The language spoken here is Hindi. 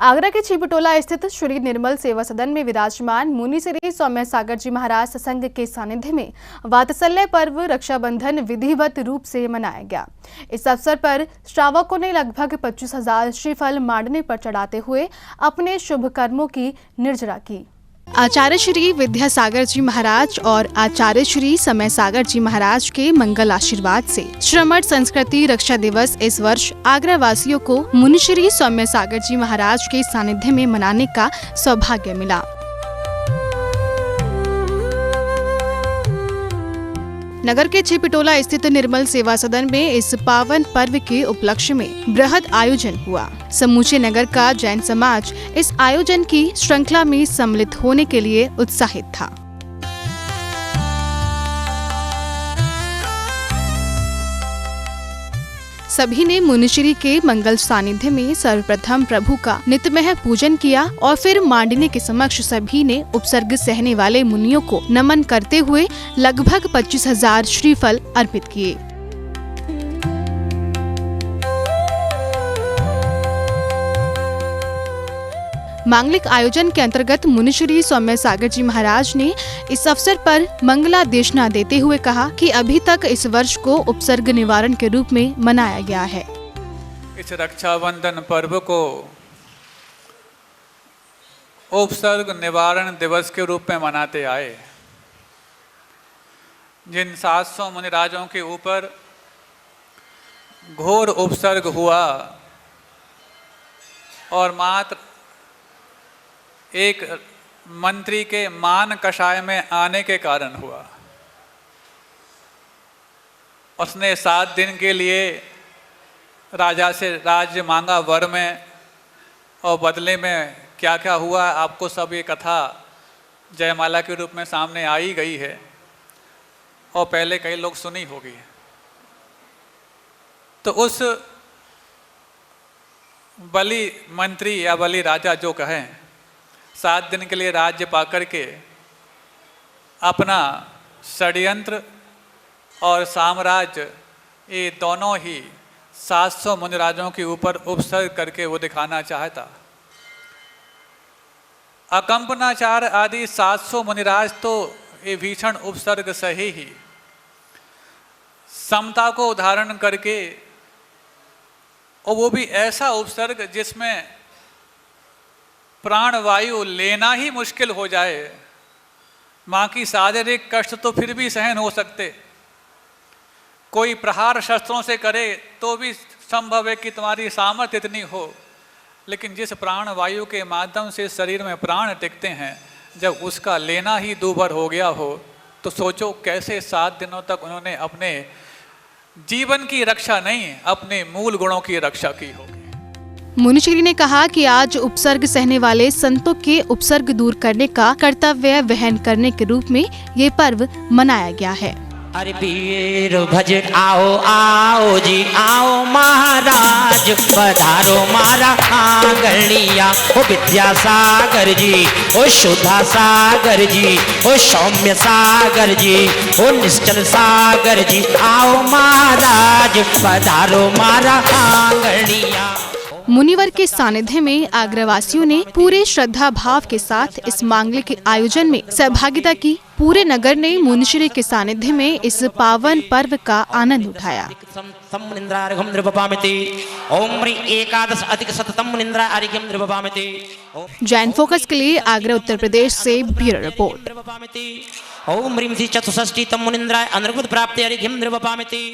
आगरा के छिपटोला स्थित श्री निर्मल सेवा सदन में विराजमान मुनि श्री सौम्य सागर जी महाराज सत्संग के सानिध्य में वात्सल्य पर्व रक्षाबंधन विधिवत रूप से मनाया गया। इस अवसर पर श्रावकों ने लगभग 25,000 श्रीफल मांडने पर चढ़ाते हुए अपने शुभ कर्मों की निर्जरा की। आचार्य श्री विद्यासागर जी महाराज और आचार्य श्री समय सागर जी महाराज के मंगल आशीर्वाद से श्रमण संस्कृति रक्षा दिवस इस वर्ष आगरा वासियों को मुनि श्री सौम्य सागर जी महाराज के सानिध्य में मनाने का सौभाग्य मिला। नगर के छिपटोला स्थित निर्मल सेवा सदन में इस पावन पर्व के उपलक्ष्य में बृहद आयोजन हुआ। समूचे नगर का जैन समाज इस आयोजन की श्रृंखला में सम्मिलित होने के लिए उत्साहित था। सभी ने मुनिश्री के मंगल सानिध्य में सर्वप्रथम प्रभु का नित्यमय पूजन किया और फिर मांडने के समक्ष सभी ने उपसर्ग सहने वाले मुनियों को नमन करते हुए लगभग 25,000 श्रीफल अर्पित किए। मांगलिक आयोजन के अंतर्गत मुनि श्री सौम्य सागर जी महाराज ने इस अवसर पर मंगलादेशना देते हुए कहा कि अभी तक इस वर्ष को उपसर्ग निवारण के रूप में मनाया गया है। इस रक्षाबंधन पर्व को उपसर्ग निवारण दिवस के रूप में मनाते आए। जिन 700 मुनिराजों के ऊपर घोर उपसर्ग हुआ और मात्र एक मंत्री के मान कषाय में आने के कारण हुआ। उसने 7 दिन के लिए राजा से राज्य मांगा वर में, और बदले में क्या क्या हुआ आपको सब ये कथा जयमाला के रूप में सामने आई गई है और पहले कई लोग सुनी होगी। तो उस बलि मंत्री या बलि राजा जो कहें 7 दिन के लिए राज्य पाकर के अपना षड्यंत्र और साम्राज्य ये दोनों ही 700 मुनिराजों के ऊपर उपसर्ग करके वो दिखाना चाहता। अकंपनाचार आदि 700 मुनिराज तो ये भीषण उपसर्ग सही ही समता को उदाहरण करके, और वो भी ऐसा उपसर्ग जिसमें प्राण वायु लेना ही मुश्किल हो जाए। माँ की शारीरिक कष्ट तो फिर भी सहन हो सकते, कोई प्रहार शस्त्रों से करे तो भी संभव है कि तुम्हारी सामर्थ्य इतनी हो, लेकिन जिस प्राण वायु के माध्यम से शरीर में प्राण टिकते हैं, जब उसका लेना ही दूभर हो गया हो तो सोचो कैसे 7 दिनों तक उन्होंने अपने जीवन की रक्षा नहीं, अपने मूल गुणों की रक्षा की होगी। मुनिश्री ने कहा कि आज उपसर्ग सहने वाले संतों के उपसर्ग दूर करने का कर्तव्य वहन करने के रूप में ये पर्व मनाया गया है। अरे वीर भज आओ आओ जी आओ महाराज पधारो मारा आंगनिया। ओ विद्यासागर जी, ओ सुधा सागर जी, ओ सौम्य सागर जी, ओ निश्चल सागर जी, आओ महाराज पधारो मारा आंगनिया। मुनिवर के सानिध्य में आगरावासियों ने पूरे श्रद्धा भाव के साथ इस मांगलिक आयोजन में सहभागिता की। पूरे नगर ने मुनिश्री के सानिध्य में इस पावन पर्व का आनंद उठाया। जैन फोकस के लिए आगरा उत्तर प्रदेश से ब्यूरो रिपोर्ट। ओम ह्रीं चतुष्षष्टि तम मुनिंद्राय अनर्गुद प्राप्ति अर्घ्यं नृपपामिति।